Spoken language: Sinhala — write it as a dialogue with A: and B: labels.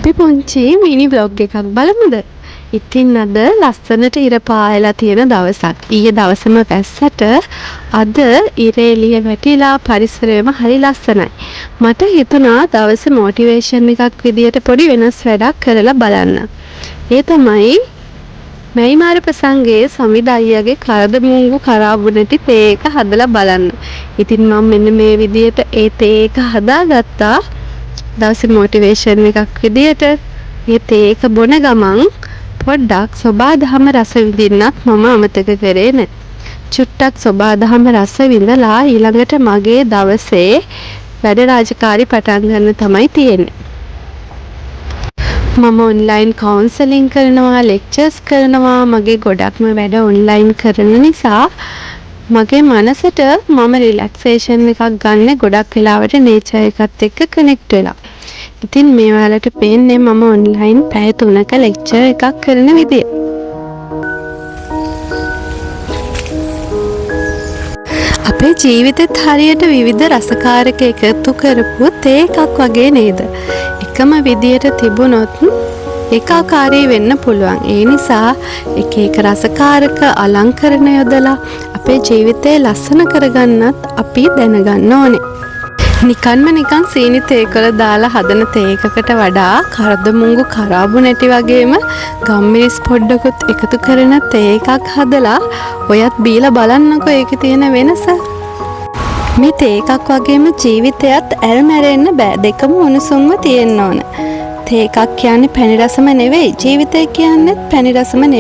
A: අපි පුංචි මිනි බ්ලොග් එකක් බලමුද? ඉතින් අද ලස්සනට ඉර පායලා තියෙන දවසක්. ඊයේ දවසම වැස්සට අද ඉර එළිය වැටිලා පරිසරයම හරි ලස්සනයි. මට හිතුණා දවසේ මොටිවේෂන් එකක් විදියට පොඩි වෙනස් වැඩක් කරලා බලන්න. ඒ තමයි මැයි මාර ප්‍රසංගයේ සමිඳ අයියාගේ කරද මුංගු කරාබු නැටි තේ එක හදලා බලන්න. ඉතින් මම මෙන්න මේ විදියට ඒ තේ එක හදාගත්තා. දවසේ මොටිවේෂන් එකක් විදියට මේ තේ එක බොන ගමන් පොඩ්ඩක් සෝබාදහම රස විඳින්නත් මම අමතක කරේ නැහැ. චුට්ටක් සෝබාදහම රස විඳලා ඊළඟට මගේ දවසේ වැඩ රාජකාරි පටන් ගන්න තමයි තියෙන්නේ. මම ඔන්ලයින් කවුන්සලින් කරනවා, ලෙක්චර්ස් කරනවා, මගේ ගොඩක්ම වැඩ ඔන්ලයින් කරන නිසා මගේ මනසට මම රිලැක්සේෂන් එකක් ගන්න ගොඩක් වෙලාවට නේචර් එකත් එක්ක කනෙක්ට් වෙලා. ඉතින් මේ වලට පේන්නේ මම ඔන්ලයින් පැය 3ක ලෙක්චර් එකක් කරන විදිය. අපේ ජීවිතෙත් හරියට විවිධ රසකාරක එකතු කරපු තේ එකක් වගේ නේද? එකම විදියට තිබුණොත් ඒකාකාරී වෙන්න පුළුවන්. ඒ නිසා එක එක රසකාරක අලංකරණ යොදලා අපේ ජීවිතේ ලස්සන කරගන්නත් අපි දැනගන්න ඕනේ. නිකන් සීනි තේකල දාලා හදන තේ එකකට වඩා කරදමුංගු කරාබු නැටි වගේම ගම්මිරිස් පොඩ්ඩකුත් එකතු කරන තේ එකක් හදලා ඔයත් බීලා බලන්නකෝ ඒකේ තියෙන වෙනස. මේ තේ එකක් වගේම ජීවිතයත් ඇල්මැරෙන්න බෑ. දෙකම උණුසුම්ව තියෙන්න ඕන. තේ එකක් කියන්නේ පැණි රසම නෙවෙයි. ජීවිතය කියන්නේත් පැණි රසම නෙවෙයි.